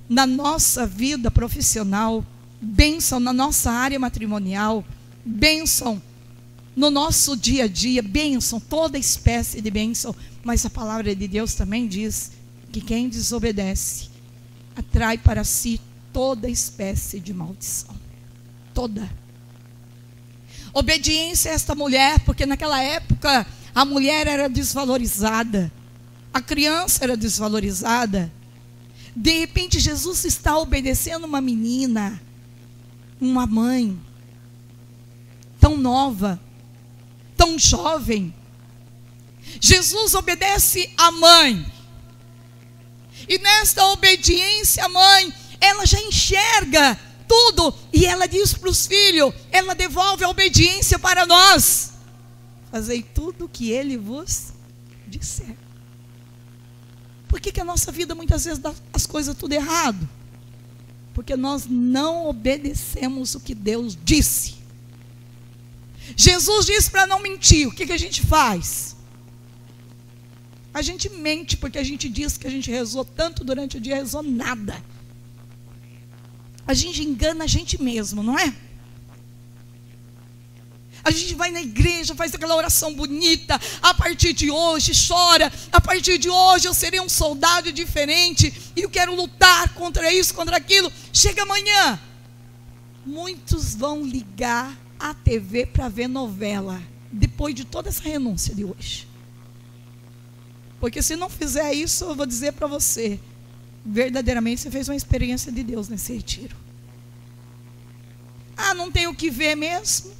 S1: na nossa vida profissional, bênção na nossa área matrimonial, bênção no nosso dia a dia, bênção, toda espécie de bênção, mas a palavra de Deus também diz que quem desobedece atrai para si toda espécie de maldição. Toda. Obediência a esta mulher, porque naquela época a mulher era desvalorizada, a criança era desvalorizada. De repente Jesus está obedecendo uma menina, uma mãe, tão nova, tão jovem. Jesus obedece a mãe. E nesta obediência, a mãe, ela já enxerga tudo. E ela diz para os filhos, ela devolve a obediência para nós. Fazei tudo o que ele vos disser. Por que a nossa vida muitas vezes dá as coisas tudo errado? Porque nós não obedecemos o que Deus disse. Jesus disse para não mentir. O que a gente faz? A gente mente porque a gente diz que a gente rezou tanto durante o dia, rezou nada. A gente engana a gente mesmo, não é? A gente vai na igreja, faz aquela oração bonita. A partir de hoje, chora. A partir de hoje eu serei um soldado diferente. E eu quero lutar contra isso, contra aquilo. Chega amanhã. Muitos vão ligar a TV para ver novela. Depois de toda essa renúncia de hoje. Porque se não fizer isso, eu vou dizer para você. Verdadeiramente você fez uma experiência de Deus nesse retiro. Ah, não tem o que ver mesmo?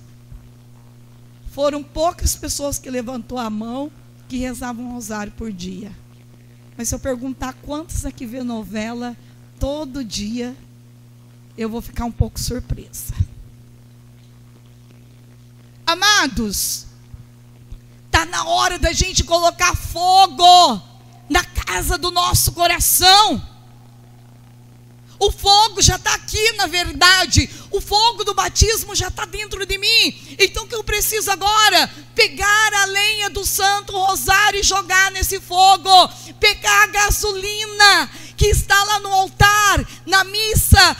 S1: Foram poucas pessoas que levantou a mão, que rezavam um rosário por dia. Mas se eu perguntar quantos aqui vê novela todo dia, eu vou ficar um pouco surpresa. Amados, está na hora da gente colocar fogo na casa do nosso coração. O fogo já está aqui, na verdade. O fogo do batismo já está dentro de mim. Então o que eu preciso agora? Pegar a lenha do Santo Rosário e jogar nesse fogo. Pegar a gasolina que está lá no altar, na missa,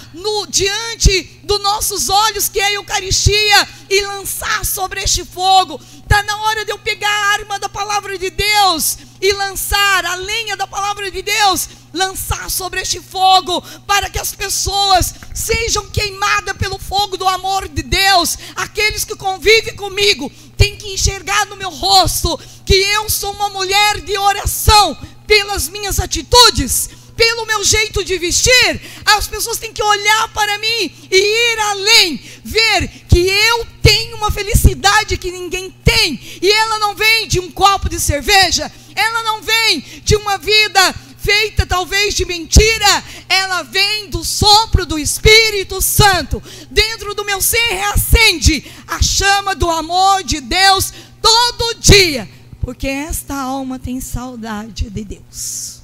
S1: diante dos nossos olhos, que é a Eucaristia, e lançar sobre este fogo. Está na hora de eu pegar a arma da palavra de Deus e lançar a lenha da palavra de Deus, lançar sobre este fogo, para que as pessoas sejam queimadas pelo fogo do amor de Deus. Aqueles que convivem comigo têm que enxergar no meu rosto que eu sou uma mulher de oração, pelas minhas atitudes, pelo meu jeito de vestir. As pessoas têm que olhar para mim e ir além, ver que eu tenho uma felicidade que ninguém tem, e ela não vem de um copo de cerveja, ela não vem de uma vida feita talvez de mentira, ela vem do sopro do Espírito Santo. Dentro do meu ser reacende a chama do amor de Deus todo dia, porque esta alma tem saudade de Deus.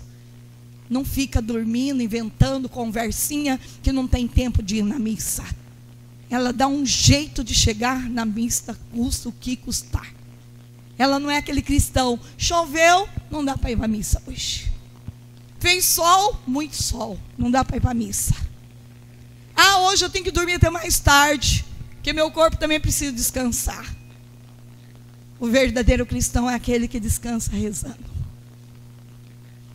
S1: Não fica dormindo, inventando conversinha que não tem tempo de ir na missa. Ela dá um jeito de chegar na missa, custa o que custar. Ela não é aquele cristão, choveu, não dá para ir para a missa hoje. Fez sol, muito sol, não dá para ir para a missa. Ah, hoje eu tenho que dormir até mais tarde, porque meu corpo também precisa descansar. O verdadeiro cristão é aquele que descansa rezando.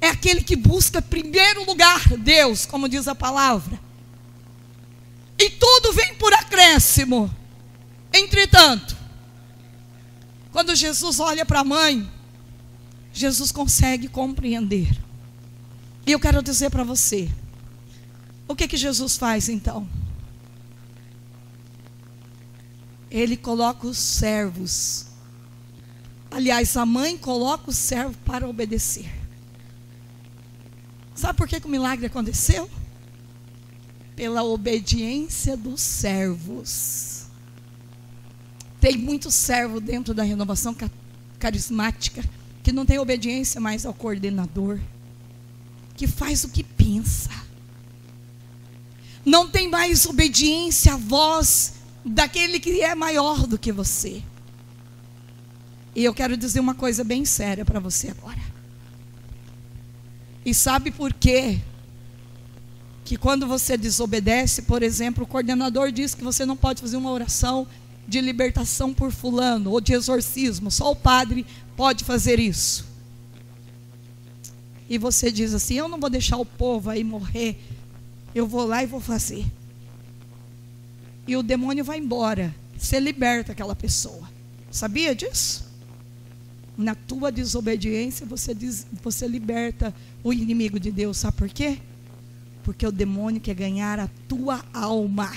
S1: É aquele que busca primeiro lugar Deus, como diz a palavra. E tudo vem por acréscimo. Entretanto, quando Jesus olha para a mãe, Jesus consegue compreender. E eu quero dizer para você, o que Jesus faz então? Ele coloca os servos. Aliás, a mãe coloca o servo para obedecer. Sabe por que o milagre aconteceu? Pela obediência dos servos. Tem muito servo dentro da renovação carismática que não tem obediência mais ao coordenador, que faz o que pensa. Não tem mais obediência à voz daquele que é maior do que você. E eu quero dizer uma coisa bem séria para você agora. E sabe por quê? Que quando você desobedece, por exemplo, o coordenador diz que você não pode fazer uma oração de libertação por fulano, ou de exorcismo, só o padre pode fazer isso. E você diz assim: eu não vou deixar o povo aí morrer, eu vou lá e vou fazer. E o demônio vai embora, você liberta aquela pessoa. Sabia disso? Na tua desobediência você liberta o inimigo de Deus. Sabe por quê? Porque o demônio quer ganhar a tua alma.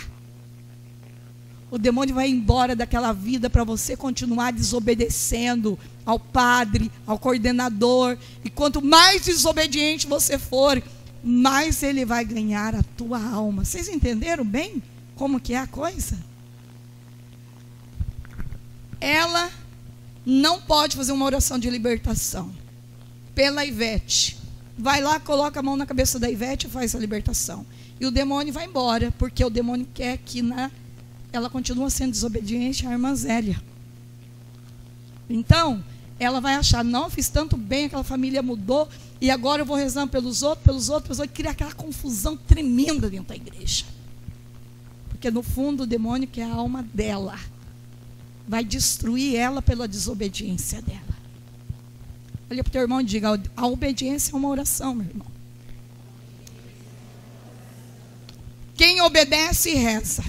S1: O demônio vai embora daquela vida para você continuar desobedecendo ao padre, ao coordenador. E quanto mais desobediente você for, mais ele vai ganhar a tua alma. Vocês entenderam bem como que é a coisa? Ela não pode fazer uma oração de libertação pela Ivete. Vai lá, coloca a mão na cabeça da Ivete e faz a libertação. E o demônio vai embora, porque o demônio quer que ela continue sendo desobediente à irmã Zélia. Então, ela vai achar: não, eu fiz tanto bem, aquela família mudou, e agora eu vou rezando pelos outros, e criar aquela confusão tremenda dentro da igreja. Porque no fundo o demônio quer a alma dela. Vai destruir ela pela desobediência dela. Olha para o teu irmão e diga: a obediência é uma oração, meu irmão. Quem obedece reza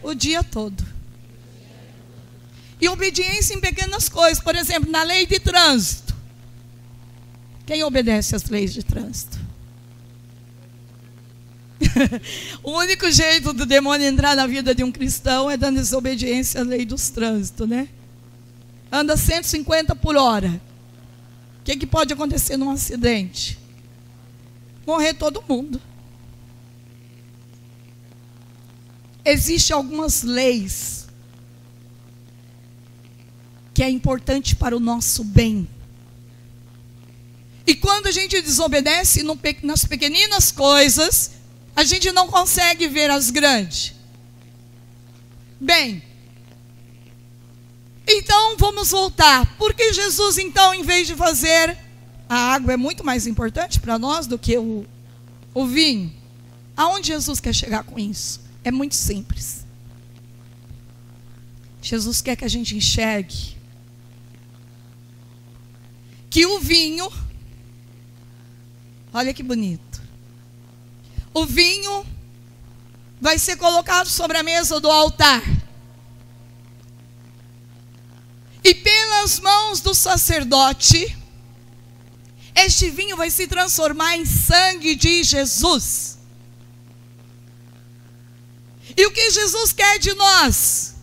S1: o dia todo. E obediência em pequenas coisas. Por exemplo, na lei de trânsito. Quem obedece às leis de trânsito? O único jeito do demônio entrar na vida de um cristão é dando desobediência à lei dos trânsitos, né? Anda 150 por hora. O que pode acontecer num acidente? Morrer todo mundo. Existem algumas leis que é importante para o nosso bem. E quando a gente desobedece nas pequeninas coisas, a gente não consegue ver as grandes. Bem, então vamos voltar. Porque Jesus, então, em vez de fazer, a água é muito mais importante para nós do que o vinho. Aonde Jesus quer chegar com isso? É muito simples. Jesus quer que a gente enxergue que o vinho, olha que bonito, o vinho vai ser colocado sobre a mesa do altar. E pelas mãos do sacerdote, este vinho vai se transformar em sangue de Jesus. E o que Jesus quer de nós?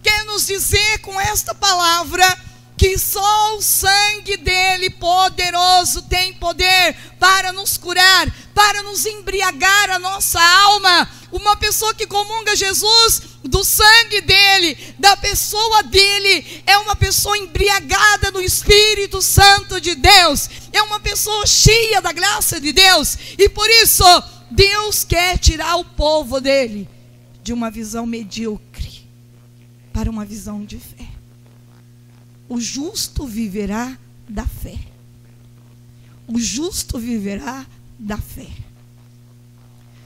S1: Quer nos dizer com esta palavra que só o sangue dele poderoso tem poder para nos curar, para nos embriagar a nossa alma. Uma pessoa que comunga Jesus, do sangue dele, da pessoa dele, é uma pessoa embriagada no Espírito Santo de Deus, é uma pessoa cheia da graça de Deus. E por isso Deus quer tirar o povo dele de uma visão medíocre para uma visão de fé. O justo viverá da fé. O justo viverá da fé.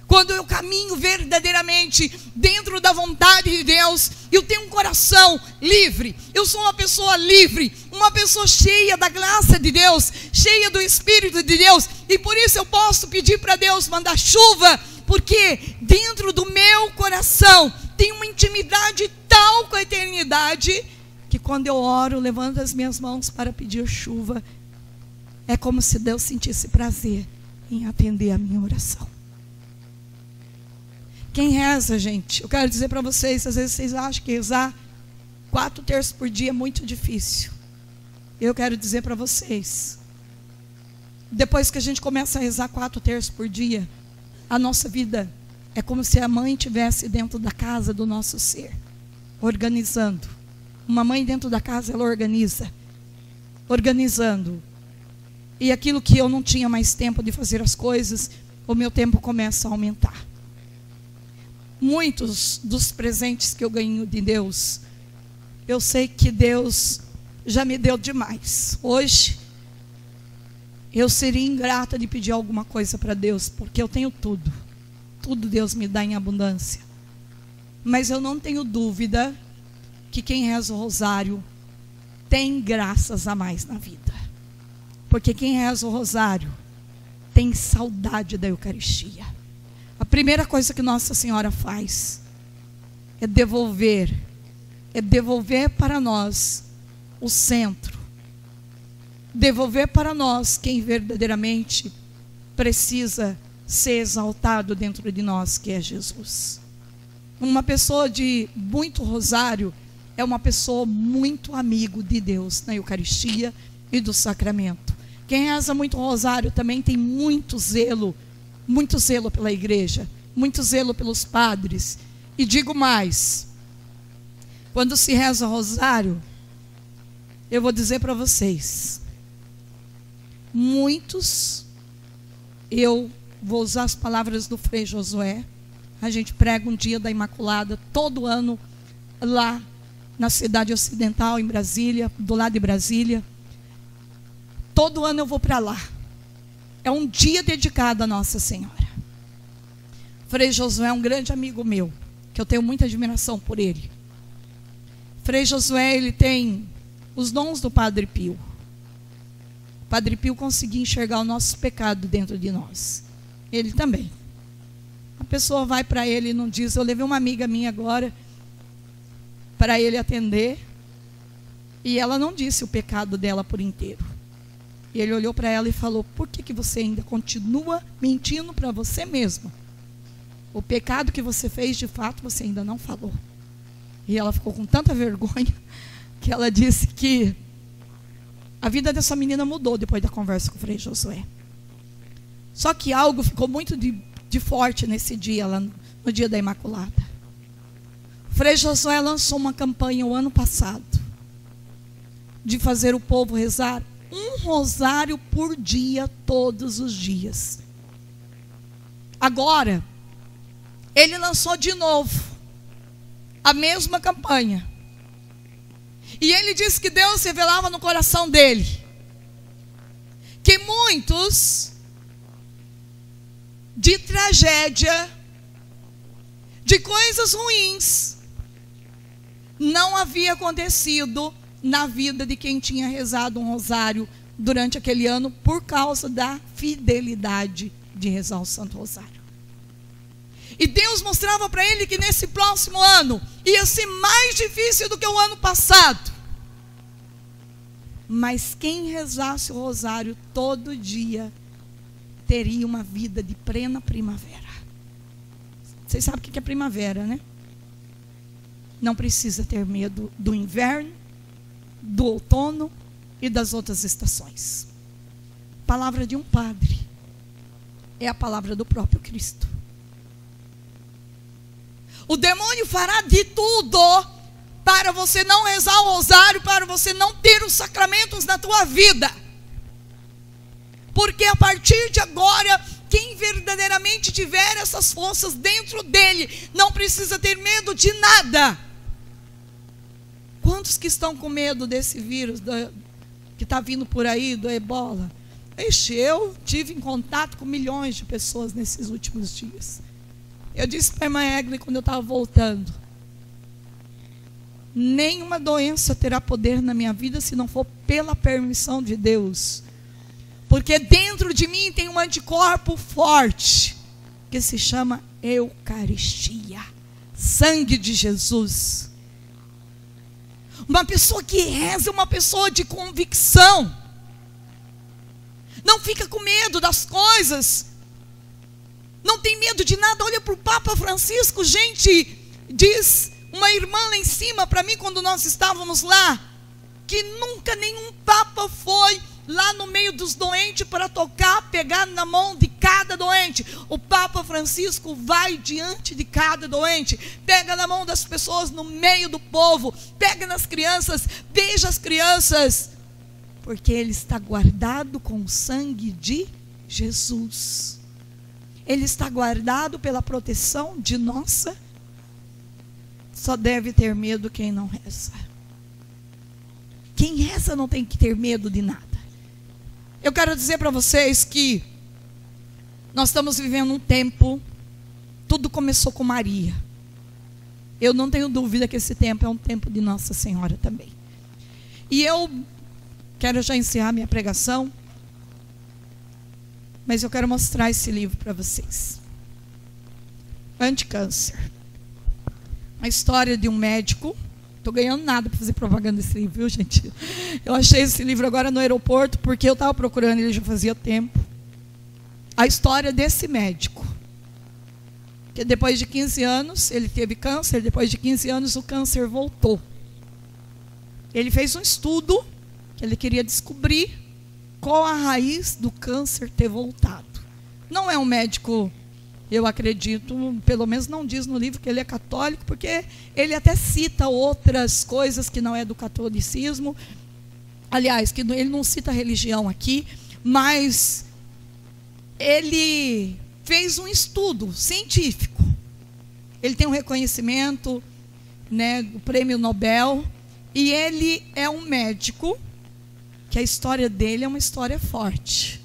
S1: Quando eu caminho verdadeiramente dentro da vontade de Deus, eu tenho um coração livre, eu sou uma pessoa livre, uma pessoa cheia da graça de Deus, cheia do Espírito de Deus, e por isso eu posso pedir para Deus mandar chuva, porque dentro do meu coração tem uma intimidade tal com a eternidade, que quando eu oro, levanto as minhas mãos para pedir chuva, é como se Deus sentisse prazer em atender a minha oração. Quem reza, gente, eu quero dizer para vocês, às vezes vocês acham que rezar 4 terços por dia é muito difícil. Eu quero dizer para vocês, depois que a gente começa a rezar 4 terços por dia, a nossa vida é como se a mãe estivesse dentro da casa do nosso ser, organizando. Uma mãe dentro da casa, ela organizando. E aquilo que eu não tinha mais tempo de fazer as coisas, o meu tempo começa a aumentar. Muitos dos presentes que eu ganho de Deus, eu sei que Deus já me deu demais. Hoje, eu seria ingrata de pedir alguma coisa para Deus, porque eu tenho tudo. Tudo Deus me dá em abundância. Mas eu não tenho dúvida que quem reza o rosário tem graças a mais na vida. Porque quem reza o rosário tem saudade da Eucaristia. A primeira coisa que Nossa Senhora faz é devolver para nós o centro. Devolver para nós quem verdadeiramente precisa ser exaltado dentro de nós, que é Jesus. Uma pessoa de muito rosário é uma pessoa muito amigo de Deus na Eucaristia e do sacramento. Quem reza muito rosário também tem muito zelo pela igreja, muito zelo pelos padres. E digo mais, quando se reza rosário, eu vou dizer para vocês, muitos, eu vou usar as palavras do Frei Josué, a gente prega um dia da Imaculada todo ano lá na cidade ocidental, em Brasília, do lado de Brasília. Todo ano eu vou para lá. É um dia dedicado a Nossa Senhora. Frei Josué é um grande amigo meu, que eu tenho muita admiração por ele. Frei Josué, ele tem os dons do Padre Pio. O Padre Pio conseguia enxergar o nosso pecado dentro de nós. Ele também. A pessoa vai para ele e não diz. Eu levei uma amiga minha agora para ele atender, e ela não disse o pecado dela por inteiro. E ele olhou para ela e falou: por que você ainda continua mentindo para você mesma? O pecado que você fez, de fato, você ainda não falou. E ela ficou com tanta vergonha que ela disse que a vida dessa menina mudou depois da conversa com o Frei Josué. Só que algo ficou muito de forte nesse dia, lá no dia da Imaculada. O Frei Josué lançou uma campanha o ano passado de fazer o povo rezar um rosário por dia, todos os dias. Agora, ele lançou de novo a mesma campanha. E ele disse que Deus revelava no coração dele que muitos de tragédia, de coisas ruins, não havia acontecido na vida de quem tinha rezado um rosário durante aquele ano por causa da fidelidade de rezar o Santo Rosário. E Deus mostrava para ele que nesse próximo ano ia ser mais difícil do que o ano passado. Mas quem rezasse o rosário todo dia teria uma vida de plena primavera. Vocês sabem o que é primavera, né? Não precisa ter medo do inverno, do outono e das outras estações. Palavra de um padre é a palavra do próprio Cristo. O demônio fará de tudo para você não rezar o rosário, para você não ter os sacramentos na tua vida. Porque a partir de agora, quem verdadeiramente tiver essas forças dentro dele, não precisa ter medo de nada. Quantos que estão com medo desse vírus que está vindo por aí, do ebola? Eu tive em contato com milhões de pessoas nesses últimos dias. Eu disse para a irmã Egli quando eu estava voltando: nenhuma doença terá poder na minha vida se não for pela permissão de Deus. Porque dentro de mim tem um anticorpo forte, que se chama Eucaristia, sangue de Jesus. Uma pessoa que reza é uma pessoa de convicção. Não fica com medo das coisas. Não tem medo de nada. Olha para o Papa Francisco, gente. Diz uma irmã lá em cima para mim, quando nós estávamos lá, que nunca nenhum Papa foi lá no meio dos doentes para tocar, pegar na mão de cada doente. O Papa Francisco vai diante de cada doente, pega na mão das pessoas no meio do povo, pega nas crianças, beija as crianças, porque ele está guardado com o sangue de Jesus. Ele está guardado pela proteção de nossa. Só deve ter medo quem não reza. Quem reza não tem que ter medo de nada. Eu quero dizer para vocês que nós estamos vivendo um tempo, tudo começou com Maria. eu não tenho dúvida que esse tempo é um tempo de Nossa Senhora também. E eu quero já encerrar minha pregação, mas eu quero mostrar esse livro para vocês. Anticâncer. A história de um médico. Estou ganhando nada para fazer propaganda desse livro, viu, gente? Eu achei esse livro agora no aeroporto, porque eu estava procurando ele já fazia tempo. A história desse médico. Que depois de 15 anos, ele teve câncer, depois de 15 anos o câncer voltou. Ele fez um estudo, que ele queria descobrir qual a raiz do câncer ter voltado. Não é um médico, eu acredito, pelo menos não diz no livro que ele é católico, porque ele até cita outras coisas que não é do catolicismo. Aliás, que ele não cita religião aqui, mas ele fez um estudo científico. Ele tem um reconhecimento, né, do Prêmio Nobel, e ele é um médico que a história dele é uma história forte.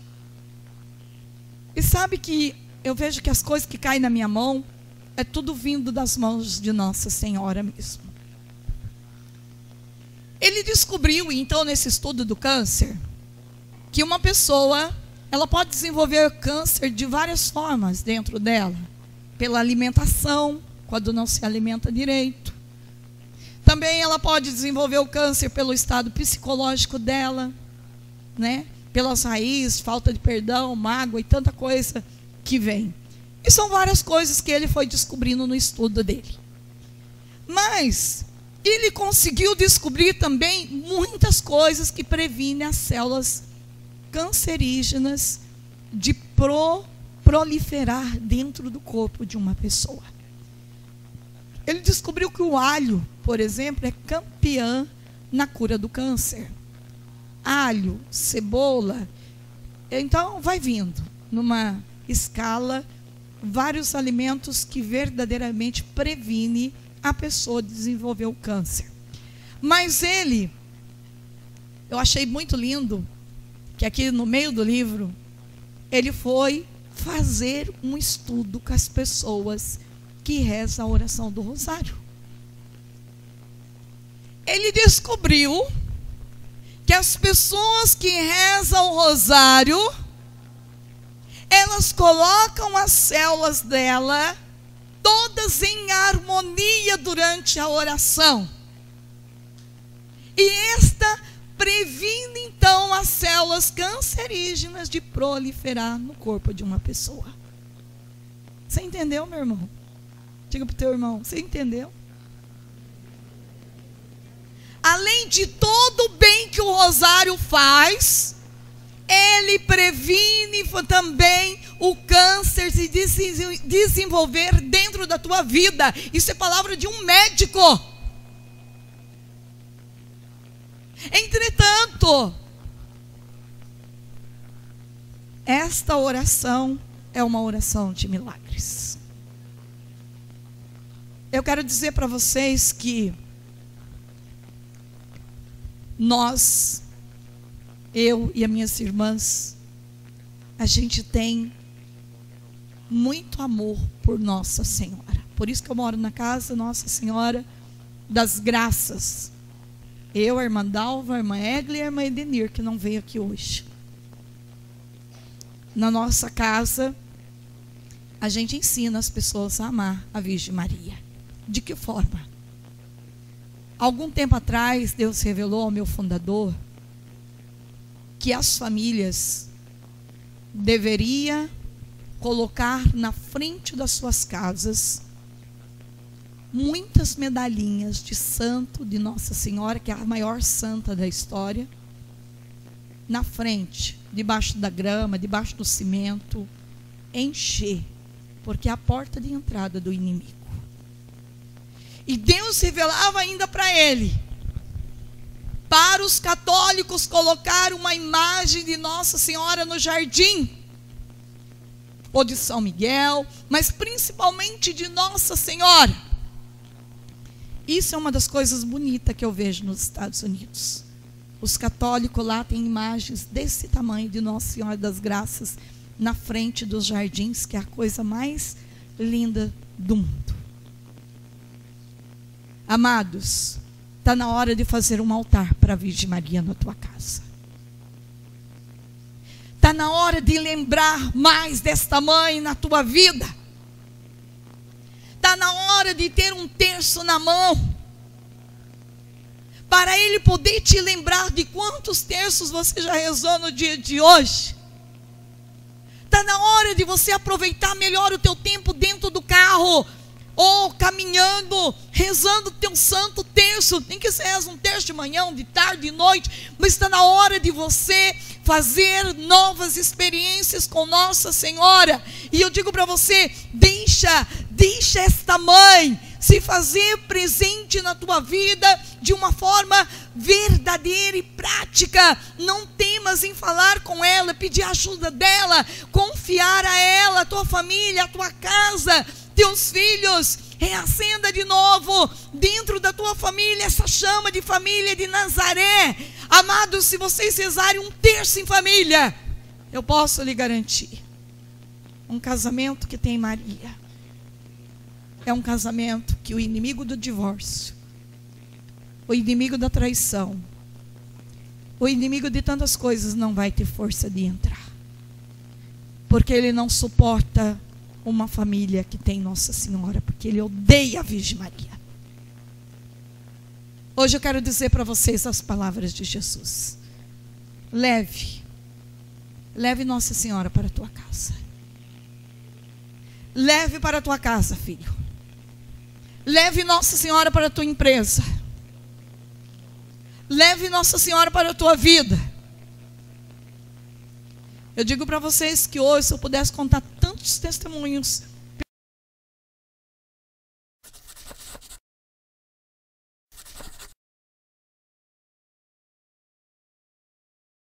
S1: E sabe que eu vejo que as coisas que caem na minha mão é tudo vindo das mãos de Nossa Senhora mesmo. Ele descobriu, então, nesse estudo do câncer, que uma pessoa, ela pode desenvolver câncer de várias formas dentro dela. Pela alimentação, quando não se alimenta direito. Também ela pode desenvolver o câncer pelo estado psicológico dela, né? Pelas raízes, falta de perdão, mágoa e tanta coisa que vem. E são várias coisas que ele foi descobrindo no estudo dele. Mas ele conseguiu descobrir também muitas coisas que previnem as células cancerígenas de proliferar dentro do corpo de uma pessoa. Ele descobriu que o alho, por exemplo, é campeã na cura do câncer. Alho, cebola. Então, vai vindo numa escala vários alimentos que verdadeiramente previnem a pessoa de desenvolver o câncer. Mas eu achei muito lindo que aqui no meio do livro, ele foi fazer um estudo com as pessoas que rezam a oração do rosário. Ele descobriu que as pessoas que rezam o rosário, elas colocam as células dela todas em harmonia durante a oração. E esta previne então as células cancerígenas de proliferar no corpo de uma pessoa. Você entendeu, meu irmão? Diga para o teu irmão, você entendeu? Além de todo o bem que o rosário faz, ele previne também o câncer se desenvolver dentro da tua vida. Isso é palavra de um médico. Entretanto, esta oração é uma oração de milagres. Eu quero dizer para vocês que nós, eu e as minhas irmãs, a gente tem muito amor por Nossa Senhora. Por isso que eu moro na casa Nossa Senhora das Graças. Eu, a irmã Dalva, a irmã Egli e a irmã Edenir, que não veio aqui hoje. Na nossa casa, a gente ensina as pessoas a amar a Virgem Maria. De que forma? Algum tempo atrás, Deus revelou ao meu fundador que as famílias deveriam colocar na frente das suas casas muitas medalhinhas de santo de Nossa Senhora, que é a maior santa da história, na frente, debaixo da grama, debaixo do cimento, encher, porque é a porta de entrada do inimigo. E Deus revelava ainda para ele, para os católicos colocar uma imagem de Nossa Senhora no jardim, ou de São Miguel, mas principalmente de Nossa Senhora. Isso é uma das coisas bonitas que eu vejo nos Estados Unidos. Os católicos lá têm imagens desse tamanho de Nossa Senhora das Graças na frente dos jardins, que é a coisa mais linda do mundo. Amados, está na hora de fazer um altar para a Virgem Maria na tua casa. Está na hora de lembrar mais desta mãe na tua vida. Está na hora de ter um terço na mão, para Ele poder te lembrar de quantos terços você já rezou no dia de hoje. Está na hora de você aproveitar melhor o teu tempo dentro do carro, ou caminhando, rezando o teu santo terço. Nem que você reze um terço de manhã, de tarde, de noite, mas está na hora de você fazer novas experiências com Nossa Senhora. E eu digo para você, deixa esta mãe se fazer presente na tua vida de uma forma verdadeira e prática. Não temas em falar com ela, pedir ajuda dela, confiar a ela, a tua família, a tua casa, teus filhos. Reacenda de novo dentro da tua família essa chama de família de Nazaré. Amados, se vocês rezarem um terço em família, eu posso lhe garantir, um casamento que tem Maria é um casamento que o inimigo do divórcio, o inimigo da traição, o inimigo de tantas coisas não vai ter força de entrar, porque ele não suporta uma família que tem Nossa Senhora, porque ele odeia a Virgem Maria. Hoje eu quero dizer para vocês as palavras de Jesus. Leve Nossa Senhora para a tua casa. Leve para a tua casa, filho. Leve Nossa Senhora para a tua empresa. Leve Nossa Senhora para a tua vida. Eu digo para vocês que hoje, se eu pudesse contar tantos testemunhos